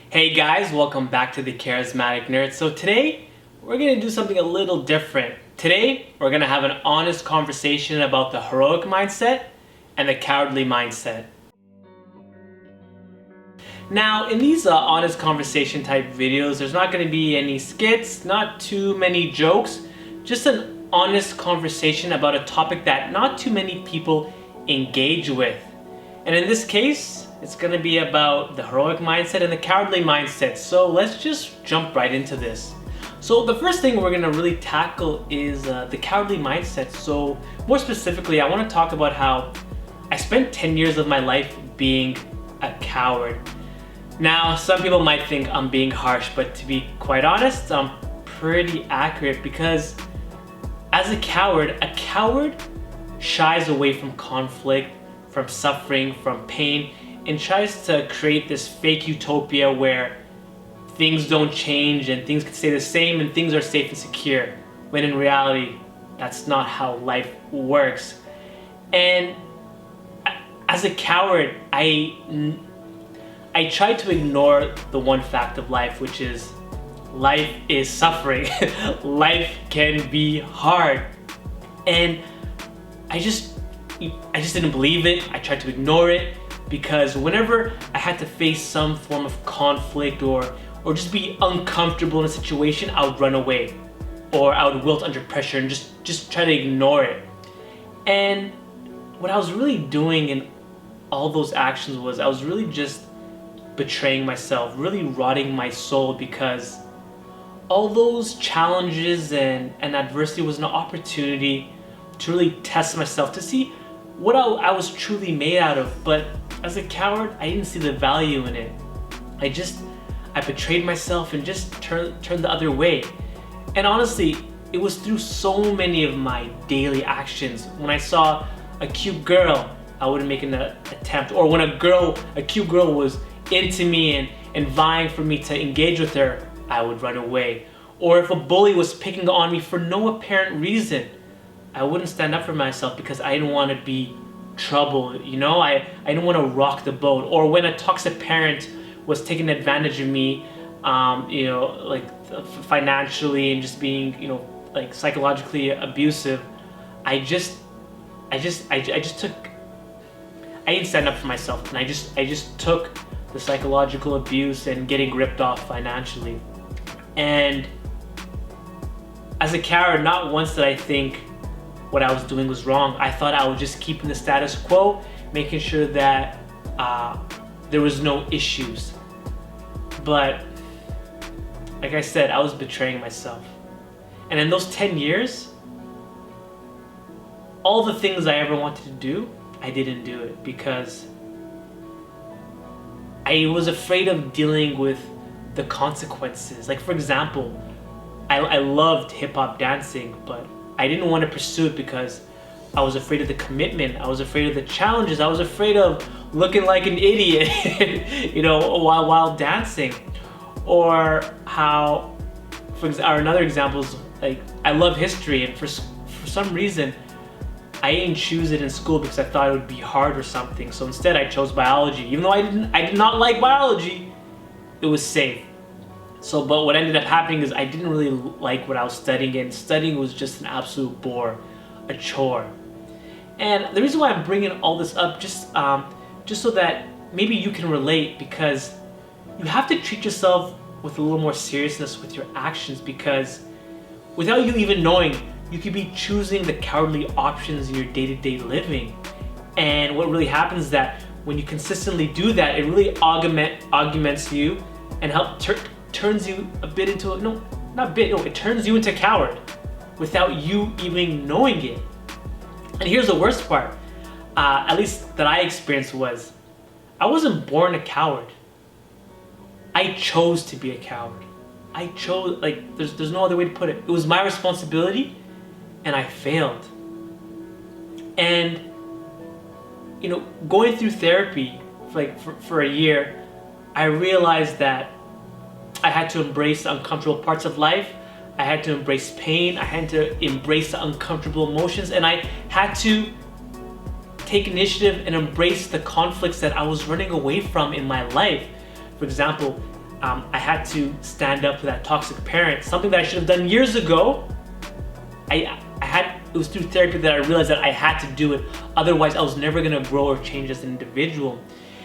Hey guys, welcome back to the Charismatic Nerd. So today, we're going to do something a little different. Today, we're going to have an honest conversation about the heroic mindset and the cowardly mindset. Now, in these honest conversation type videos, there's not going to be any skits, not too many jokes, just an honest conversation about a topic that not too many people engage with. And in this case, it's going to be about the heroic mindset and the cowardly mindset. So let's just jump right into this. So the first thing we're going to really tackle is the cowardly mindset. So more specifically, I want to talk about how I spent 10 years of my life being a coward. Now, some people might think I'm being harsh, but to be quite honest, I'm pretty accurate because as a coward shies away from conflict, from suffering, from pain, and tries to create this fake utopia where things don't change and things can stay the same and things are safe and secure, when in reality, that's not how life works. And as a coward, I try to ignore the one fact of life, which is life is suffering. Life can be hard. And I just didn't believe it. I tried to ignore it because whenever I had to face some form of conflict or just be uncomfortable in a situation, I would run away or I would wilt under pressure and just try to ignore it. And what I was really doing in all those actions was I was really just betraying myself, really rotting my soul, because all those challenges and adversity was an opportunity to really test myself, to see what I was truly made out of. But as a coward, I didn't see the value in it. I betrayed myself and just turned the other way. And honestly, it was through so many of my daily actions. When I saw a cute girl, I wouldn't make an attempt. Or when a cute girl was into me and vying for me to engage with her, I would run away. Or if a bully was picking on me for no apparent reason, I wouldn't stand up for myself because I didn't want to be trouble, I didn't want to rock the boat. Or when a toxic parent was taking advantage of me, like financially and just being, like psychologically abusive, I didn't stand up for myself, and I just took the psychological abuse and getting ripped off financially. And as a coward, not once did I think what I was doing was wrong. I thought I was just keeping the status quo, making sure that there was no issues. But like I said, I was betraying myself. And in those 10 years, all the things I ever wanted to do, I didn't do it because I was afraid of dealing with the consequences. Like, for example, I loved hip-hop dancing, but I didn't want to pursue it because I was afraid of the commitment. I was afraid of the challenges. I was afraid of looking like an idiot, while dancing. Or another example is, like, I love history, and for some reason, I didn't choose it in school because I thought it would be hard or something. So instead, I chose biology. Even though I did not like biology, it was safe. But what ended up happening is I didn't really like what I was studying, and studying was just an absolute bore, a chore. And the reason why I'm bringing all this up, just so that maybe you can relate, because you have to treat yourself with a little more seriousness with your actions, because without you even knowing, you could be choosing the cowardly options in your day-to-day living. And what really happens is that when you consistently do that, it really augments you and turns you a bit into it turns you into a coward without you even knowing it. And here's the worst part, at least that I experienced, was I wasn't born a coward. I chose to be a coward. I chose, there's no other way to put it. It was my responsibility, and I failed. And going through therapy for a year, I realized that I had to embrace the uncomfortable parts of life. I had to embrace pain. I had to embrace the uncomfortable emotions, and I had to take initiative and embrace the conflicts that I was running away from in my life. For example, I had to stand up to that toxic parent, something that I should have done years ago. It was through therapy that I realized that I had to do it. Otherwise, I was never gonna grow or change as an individual.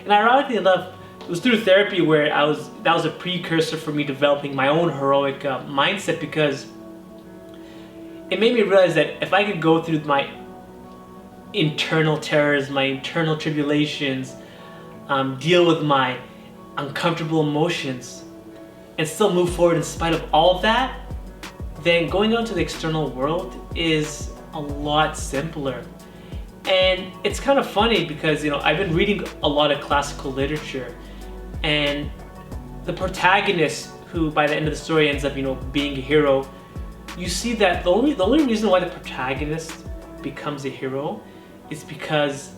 And ironically enough, it was through therapy where that was a precursor for me developing my own heroic mindset, because it made me realize that if I could go through my internal terrors, my internal tribulations, deal with my uncomfortable emotions, and still move forward in spite of all of that, then going out to the external world is a lot simpler. And it's kind of funny because, I've been reading a lot of classical literature, and the protagonist, who by the end of the story ends up, being a hero, you see that the only reason why the protagonist becomes a hero is because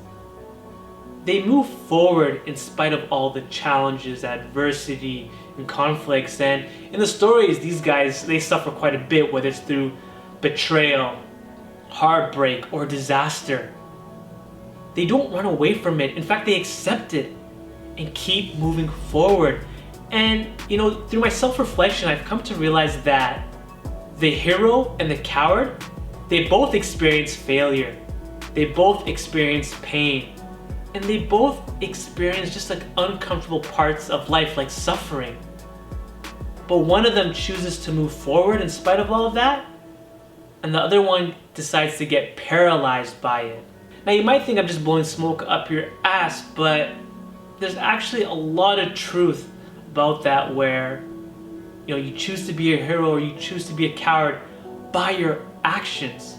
they move forward in spite of all the challenges, adversity, and conflicts. And in the stories, these guys, they suffer quite a bit, whether it's through betrayal, heartbreak, or disaster. They don't run away from it. In fact, they accept it and keep moving forward. And, through my self-reflection, I've come to realize that the hero and the coward, they both experience failure. They both experience pain. And they both experience just like uncomfortable parts of life, like suffering. But one of them chooses to move forward in spite of all of that, and the other one decides to get paralyzed by it. Now you might think I'm just blowing smoke up your ass, but there's actually a lot of truth about that, where you choose to be a hero or you choose to be a coward by your actions.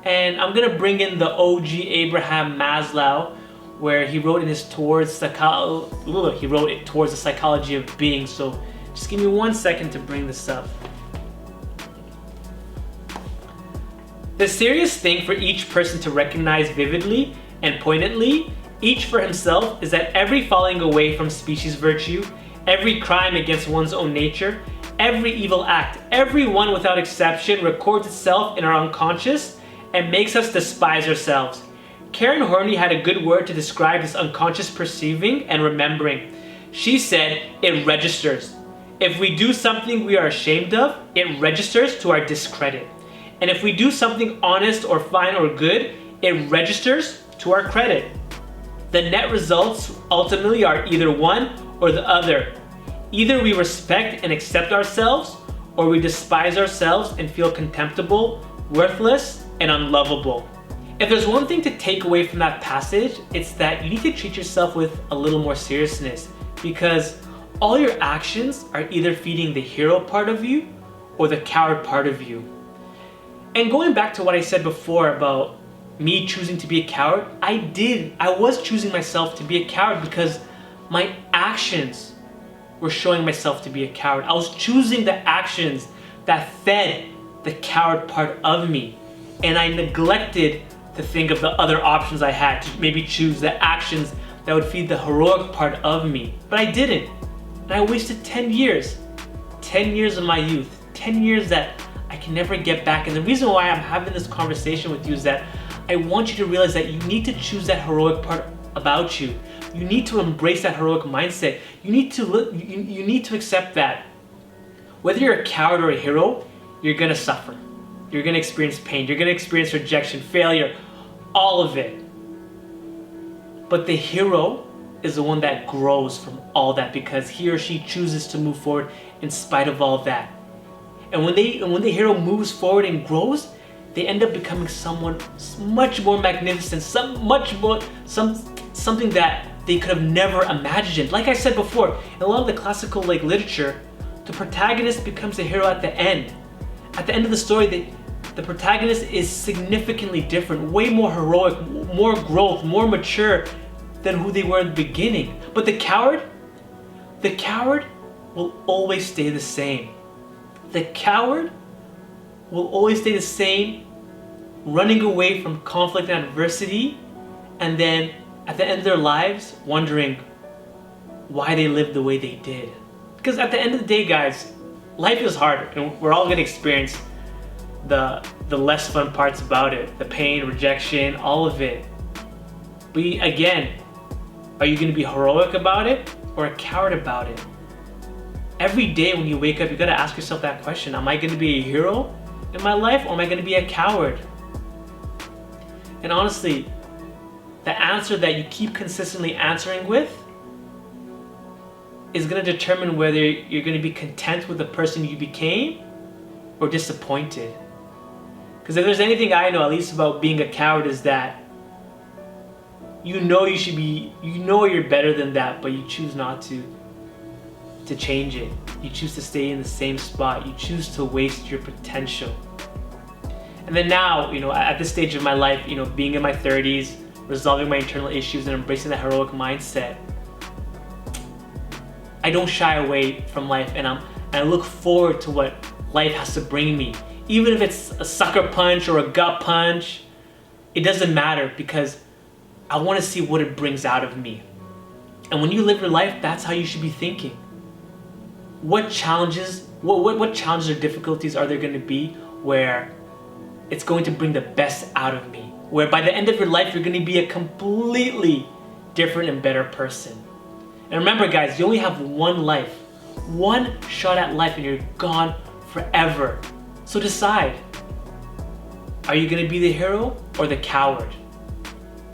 And I'm gonna bring in the OG Abraham Maslow, where he wrote Towards the Psychology of Being. So just give me 1 second to bring this up. The serious thing for each person to recognize vividly and poignantly, each for himself, is that every falling away from species virtue, every crime against one's own nature, every evil act, every one without exception, records itself in our unconscious and makes us despise ourselves. Karen Horney had a good word to describe this unconscious perceiving and remembering. She said, it registers. If we do something we are ashamed of, it registers to our discredit. And if we do something honest or fine or good, it registers to our credit. The net results ultimately are either one or the other. Either we respect and accept ourselves, or we despise ourselves and feel contemptible, worthless, and unlovable. If there's one thing to take away from that passage, it's that you need to treat yourself with a little more seriousness, because all your actions are either feeding the hero part of you or the coward part of you. And going back to what I said before about me choosing to be a coward, I was choosing myself to be a coward because my actions were showing myself to be a coward. I was choosing the actions that fed the coward part of me. And I neglected to think of the other options I had, to maybe choose the actions that would feed the heroic part of me. But I didn't. And I wasted 10 years. 10 years of my youth. 10 years that I can never get back. And the reason why I'm having this conversation with you is that I want you to realize that you need to choose that heroic part about you. You need to embrace that heroic mindset. You need to accept that whether you're a coward or a hero, you're gonna suffer. You're gonna experience pain. You're gonna experience rejection, failure, all of it. But the hero is the one that grows from all that, because he or she chooses to move forward in spite of all that. And when the hero moves forward and grows, they end up becoming someone much more magnificent, something that they could have never imagined. Like I said before, in a lot of the classical literature, the protagonist becomes the hero at the end. At the end of the story, the protagonist is significantly different, way more heroic, more growth, more mature than who they were at the beginning. But the coward will always stay the same. The coward will always stay the same, running away from conflict and adversity, and then at the end of their lives, wondering why they lived the way they did. Because at the end of the day, guys, life is hard, and we're all gonna experience the less fun parts about it, the pain, rejection, all of it. But again, are you gonna be heroic about it, or a coward about it. Every day when you wake up, you gotta ask yourself that question. Am I gonna be a hero in my life, or am I gonna be a coward? And honestly, the answer that you keep consistently answering with is gonna determine whether you're gonna be content with the person you became or disappointed. Because if there's anything I know, at least about being a coward, is that you know you're better than that, but you choose not to change it. You choose to stay in the same spot. You choose to waste your potential. And then now, at this stage of my life, being in my 30s, resolving my internal issues and embracing that heroic mindset, I don't shy away from life, and I look forward to what life has to bring me. Even if it's a sucker punch or a gut punch, it doesn't matter, because I want to see what it brings out of me. And when you live your life, that's how you should be thinking. What challenges or difficulties are there going to be where it's going to bring the best out of me? Where by the end of your life, you're going to be a completely different and better person. And remember, guys, you only have one life, one shot at life, and you're gone forever. So decide, are you going to be the hero or the coward?